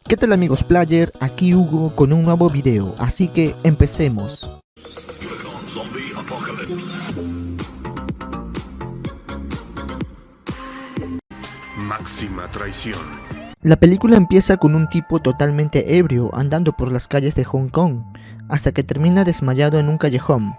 ¿Qué tal amigos player? Aquí Hugo con un nuevo video, así que empecemos. Zombie Apocalypse. Máxima traición. La película empieza con un tipo totalmente ebrio andando por las calles de Hong Kong, hasta que termina desmayado en un callejón.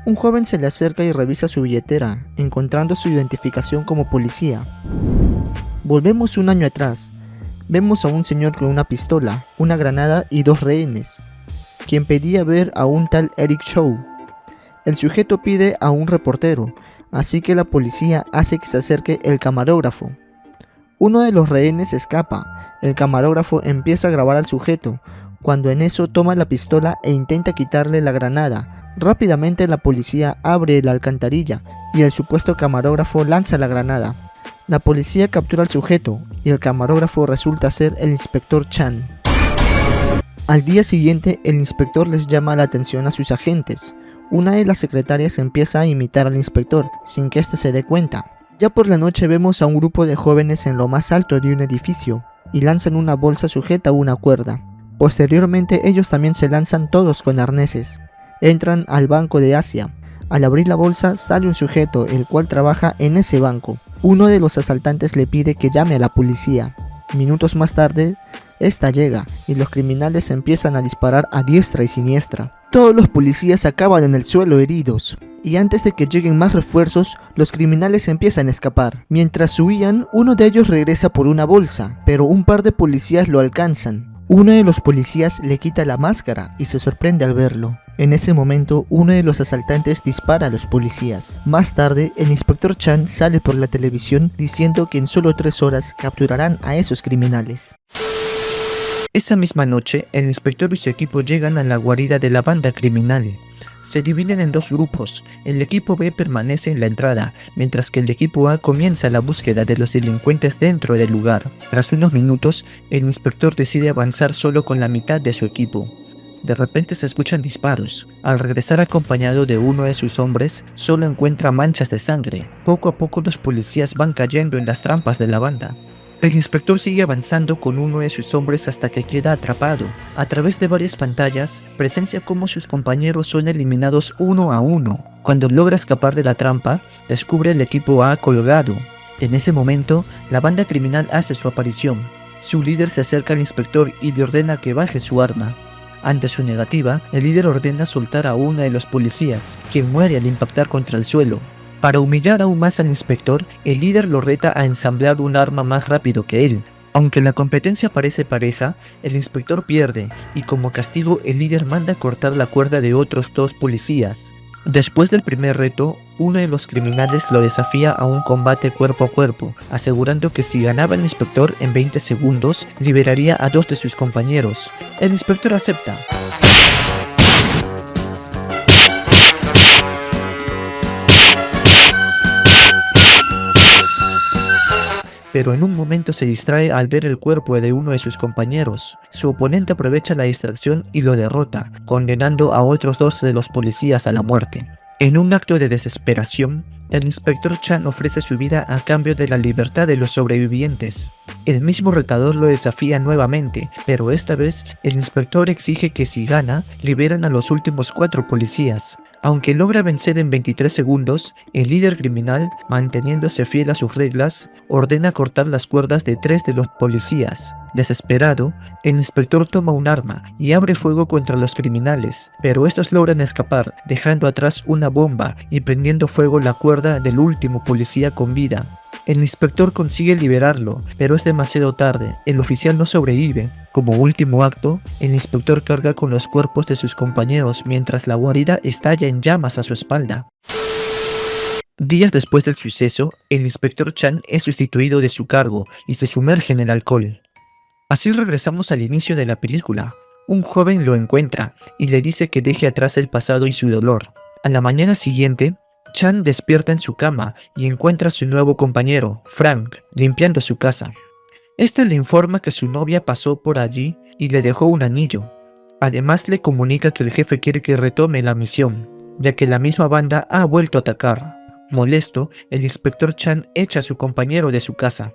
Un joven se le acerca y revisa su billetera, encontrando su identificación como policía. Volvemos un año atrás. Vemos a un señor con una pistola, una granada y dos rehenes, quien pedía ver a un tal Eric Chow. El sujeto pide a un reportero, así que la policía hace que se acerque el camarógrafo. Uno de los rehenes escapa, el camarógrafo empieza a grabar al sujeto, cuando en eso toma la pistola e intenta quitarle la granada. Rápidamente la policía abre la alcantarilla y el supuesto camarógrafo lanza la granada. La policía captura al sujeto y el camarógrafo resulta ser el inspector Chan. Al día siguiente, el inspector les llama la atención a sus agentes. Una de las secretarias empieza a imitar al inspector sin que éste se dé cuenta. Ya por la noche vemos a un grupo de jóvenes en lo más alto de un edificio y lanzan una bolsa sujeta a una cuerda. Posteriormente ellos también se lanzan todos con arneses. Entran al Banco de Asia. Al abrir la bolsa sale un sujeto el cual trabaja en ese banco. Uno de los asaltantes le pide que llame a la policía. Minutos más tarde, esta llega y los criminales empiezan a disparar a diestra y siniestra. Todos los policías acaban en el suelo heridos, y antes de que lleguen más refuerzos, los criminales empiezan a escapar. Mientras huían, uno de ellos regresa por una bolsa, pero un par de policías lo alcanzan. Uno de los policías le quita la máscara y se sorprende al verlo. En ese momento, uno de los asaltantes dispara a los policías. Más tarde, el inspector Chan sale por la televisión diciendo que en solo 3 horas capturarán a esos criminales. Esa misma noche, el inspector y su equipo llegan a la guarida de la banda criminal. Se dividen en 2 grupos. El equipo B permanece en la entrada, mientras que el equipo A comienza la búsqueda de los delincuentes dentro del lugar. Tras unos minutos, el inspector decide avanzar solo con la mitad de su equipo. De repente se escuchan disparos. Al regresar acompañado de uno de sus hombres, solo encuentra manchas de sangre. Poco a poco los policías van cayendo en las trampas de la banda. El inspector sigue avanzando con uno de sus hombres hasta que queda atrapado. A través de varias pantallas, presencia cómo sus compañeros son eliminados uno a uno. Cuando logra escapar de la trampa, descubre el equipo A colgado. En ese momento, la banda criminal hace su aparición. Su líder se acerca al inspector y le ordena que baje su arma. Ante su negativa, el líder ordena soltar a uno de los policías, quien muere al impactar contra el suelo. Para humillar aún más al inspector, el líder lo reta a ensamblar un arma más rápido que él. Aunque la competencia parece pareja, el inspector pierde, y como castigo el líder manda cortar la cuerda de otros 2 policías. Después del primer reto, uno de los criminales lo desafía a un combate cuerpo a cuerpo, asegurando que si ganaba el inspector en 20 segundos, liberaría a 2 de sus compañeros. El inspector acepta. Pero en un momento se distrae al ver el cuerpo de uno de sus compañeros. Su oponente aprovecha la distracción y lo derrota, condenando a otros 2 de los policías a la muerte. En un acto de desesperación, el inspector Chan ofrece su vida a cambio de la libertad de los sobrevivientes. El mismo retador lo desafía nuevamente, pero esta vez el inspector exige que si gana, liberan a los últimos 4 policías. Aunque logra vencer en 23 segundos, el líder criminal, manteniéndose fiel a sus reglas, ordena cortar las cuerdas de 3 de los policías. Desesperado, el inspector toma un arma y abre fuego contra los criminales, pero estos logran escapar, dejando atrás una bomba y prendiendo fuego la cuerda del último policía con vida. El inspector consigue liberarlo, pero es demasiado tarde, el oficial no sobrevive. Como último acto, el inspector carga con los cuerpos de sus compañeros mientras la guarida estalla en llamas a su espalda. Días después del suceso, el inspector Chan es sustituido de su cargo y se sumerge en el alcohol. Así regresamos al inicio de la película. Un joven lo encuentra y le dice que deje atrás el pasado y su dolor. A la mañana siguiente, Chan despierta en su cama y encuentra a su nuevo compañero, Frank, limpiando su casa. Este le informa que su novia pasó por allí y le dejó un anillo. Además le comunica que el jefe quiere que retome la misión, ya que la misma banda ha vuelto a atacar. Molesto, el inspector Chan echa a su compañero de su casa.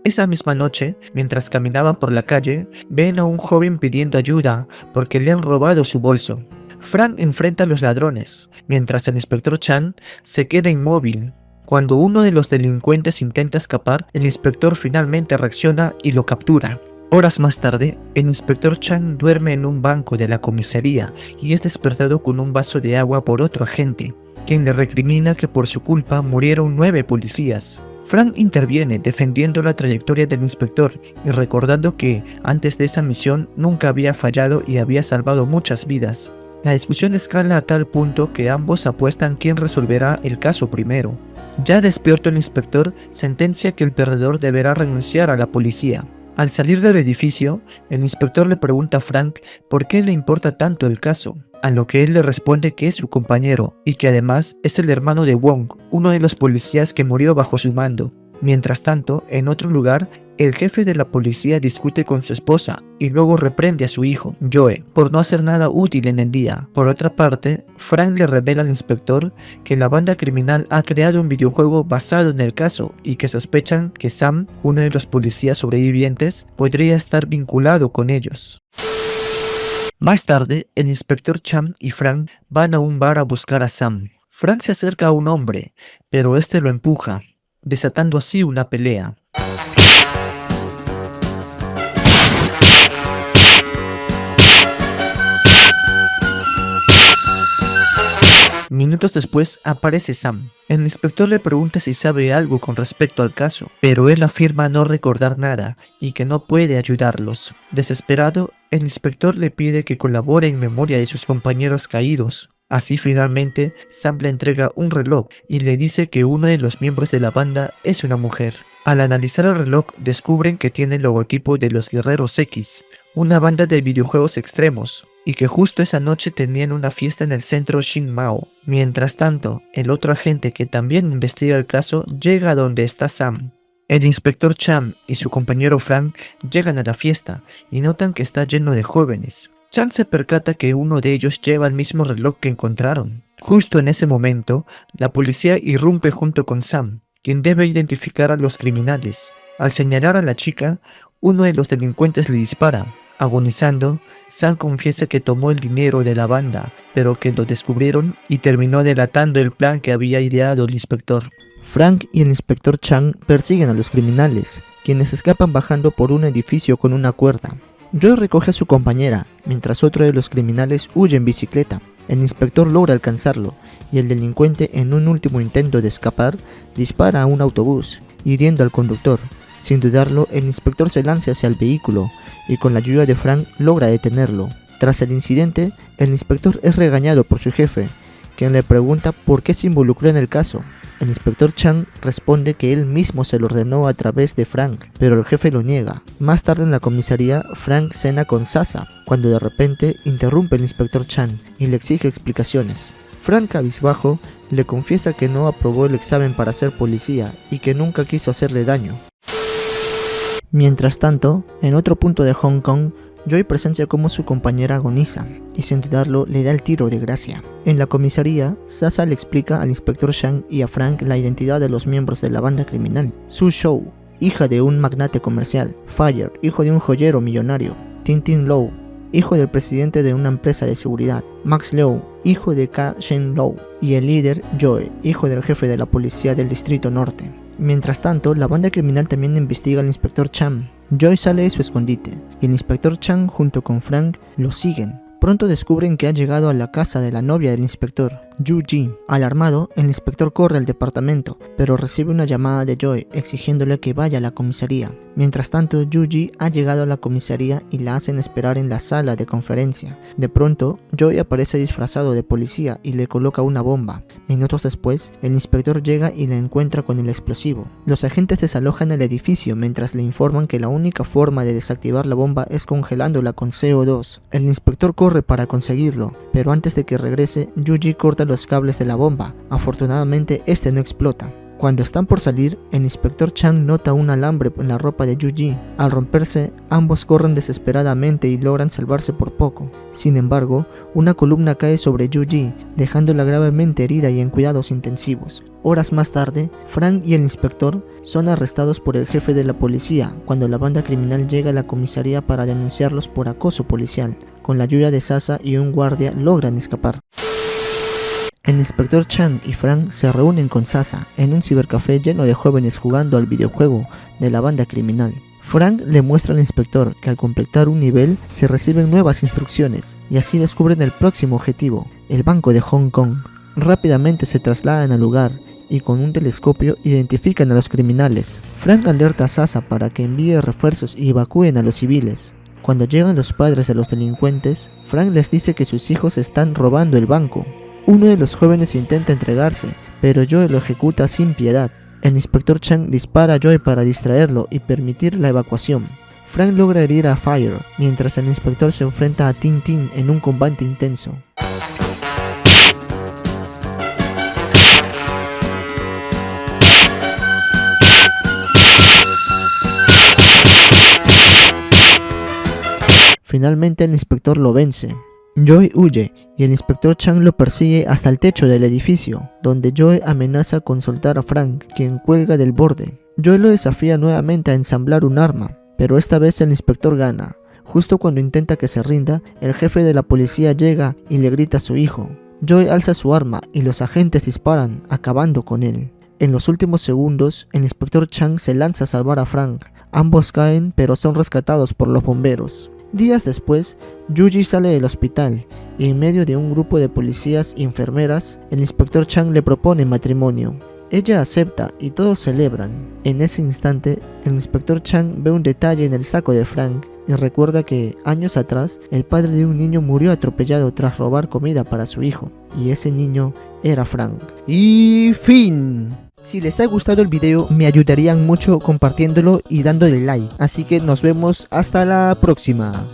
Esa misma noche, mientras caminaban por la calle, ven a un joven pidiendo ayuda porque le han robado su bolso. Frank enfrenta a los ladrones, mientras el inspector Chan se queda inmóvil. Cuando uno de los delincuentes intenta escapar, el inspector finalmente reacciona y lo captura. Horas más tarde, el inspector Chan duerme en un banco de la comisaría y es despertado con un vaso de agua por otro agente, quien le recrimina que por su culpa murieron 9 policías. Frank interviene defendiendo la trayectoria del inspector y recordando que antes de esa misión nunca había fallado y había salvado muchas vidas. La discusión escala a tal punto que ambos apuestan quién resolverá el caso primero. Ya despierto, el inspector sentencia que el perdedor deberá renunciar a la policía. Al salir del edificio, el inspector le pregunta a Frank por qué le importa tanto el caso, a lo que él le responde que es su compañero y que además es el hermano de Wong, uno de los policías que murió bajo su mando. Mientras tanto, en otro lugar, el jefe de la policía discute con su esposa y luego reprende a su hijo, Joe, por no hacer nada útil en el día. Por otra parte, Frank le revela al inspector que la banda criminal ha creado un videojuego basado en el caso y que sospechan que Sam, uno de los policías sobrevivientes, podría estar vinculado con ellos. Más tarde, el inspector Chan y Frank van a un bar a buscar a Sam. Frank se acerca a un hombre, pero este lo empuja, desatando así una pelea. Minutos después aparece Sam. El inspector le pregunta si sabe algo con respecto al caso, pero él afirma no recordar nada y que no puede ayudarlos. Desesperado, el inspector le pide que colabore en memoria de sus compañeros caídos. Así finalmente, Sam le entrega un reloj y le dice que uno de los miembros de la banda es una mujer. Al analizar el reloj, descubren que tiene el logotipo de los Guerreros X, una banda de videojuegos extremos, y que justo esa noche tenían una fiesta en el centro Xinmao. Mientras tanto, el otro agente que también investiga el caso llega a donde está Sam. El inspector Chan y su compañero Frank llegan a la fiesta y notan que está lleno de jóvenes. Chan se percata que uno de ellos lleva el mismo reloj que encontraron. Justo en ese momento, la policía irrumpe junto con Sam, quien debe identificar a los criminales. Al señalar a la chica, uno de los delincuentes le dispara. Agonizando, Sam confiesa que tomó el dinero de la banda, pero que lo descubrieron y terminó delatando el plan que había ideado el inspector. Frank y el inspector Chan persiguen a los criminales, quienes escapan bajando por un edificio con una cuerda. Joy recoge a su compañera, mientras otro de los criminales huye en bicicleta. El inspector logra alcanzarlo, y el delincuente, en un último intento de escapar, dispara a un autobús, hiriendo al conductor. Sin dudarlo, el inspector se lanza hacia el vehículo, y con la ayuda de Frank logra detenerlo. Tras el incidente, el inspector es regañado por su jefe, quien le pregunta por qué se involucró en el caso. El inspector Chan responde que él mismo se lo ordenó a través de Frank, pero el jefe lo niega. Más tarde en la comisaría, Frank cena con Sasa, cuando de repente interrumpe el inspector Chan y le exige explicaciones. Frank, cabizbajo, le confiesa que no aprobó el examen para ser policía y que nunca quiso hacerle daño. Mientras tanto, en otro punto de Hong Kong, Joy presencia cómo su compañera agoniza y sin dudarlo le da el tiro de gracia. En la comisaría, Sasa le explica al inspector Shang y a Frank la identidad de los miembros de la banda criminal. Su Shou, hija de un magnate comercial; Fire, hijo de un joyero millonario; Tintin Low, hijo del presidente de una empresa de seguridad; Max Liu, hijo de Ka Shen Low; y el líder, Joe, hijo del jefe de la policía del Distrito Norte. Mientras tanto, la banda criminal también investiga al inspector Chan. Joy sale de su escondite, y el inspector Chan junto con Frank lo siguen. Pronto descubren que ha llegado a la casa de la novia del inspector, Yu Ji. Alarmado, el inspector corre al departamento, pero recibe una llamada de Joy exigiéndole que vaya a la comisaría. Mientras tanto, Yu Ji ha llegado a la comisaría y la hacen esperar en la sala de conferencia. De pronto, Joy aparece disfrazado de policía y le coloca una bomba. Minutos después, el inspector llega y la encuentra con el explosivo. Los agentes desalojan el edificio mientras le informan que la única forma de desactivar la bomba es congelándola con CO2. El inspector corre para conseguirlo, pero antes de que regrese, Yu Ji corta los cables de la bomba. Afortunadamente, este no explota. Cuando están por salir, el inspector Chang nota un alambre en la ropa de Yuji. Al romperse, ambos corren desesperadamente y logran salvarse por poco. Sin embargo, una columna cae sobre Yuji, dejándola gravemente herida y en cuidados intensivos. Horas más tarde, Frank y el inspector son arrestados por el jefe de la policía cuando la banda criminal llega a la comisaría para denunciarlos por acoso policial. Con la ayuda de Sasa y un guardia logran escapar. El inspector Chang y Frank se reúnen con Sasa en un cibercafé lleno de jóvenes jugando al videojuego de la banda criminal. Frank le muestra al inspector que al completar un nivel se reciben nuevas instrucciones y así descubren el próximo objetivo, el Banco de Hong Kong. Rápidamente se trasladan al lugar y con un telescopio identifican a los criminales. Frank alerta a Sasa para que envíe refuerzos y evacúen a los civiles. Cuando llegan los padres de los delincuentes, Frank les dice que sus hijos están robando el banco. Uno de los jóvenes intenta entregarse, pero Joe lo ejecuta sin piedad. El inspector Chang dispara a Joe para distraerlo y permitir la evacuación. Frank logra herir a Fire, mientras el inspector se enfrenta a Tin Tin en un combate intenso. Finalmente el inspector lo vence. Joe huye y el inspector Chang lo persigue hasta el techo del edificio, donde Joe amenaza con soltar a Frank, quien cuelga del borde. Joe lo desafía nuevamente a ensamblar un arma, pero esta vez el inspector gana. Justo cuando intenta que se rinda, el jefe de la policía llega y le grita a su hijo. Joe alza su arma y los agentes disparan, acabando con él. En los últimos segundos, el inspector Chang se lanza a salvar a Frank. Ambos caen, pero son rescatados por los bomberos. Días después, Yuji sale del hospital y en medio de un grupo de policías y enfermeras, el inspector Chang le propone matrimonio. Ella acepta y todos celebran. En ese instante, el inspector Chang ve un detalle en el saco de Frank y recuerda que, años atrás, el padre de un niño murió atropellado tras robar comida para su hijo, y ese niño era Frank. Y fin. Si les ha gustado el video, me ayudarían mucho compartiéndolo y dándole like. Así que nos vemos hasta la próxima.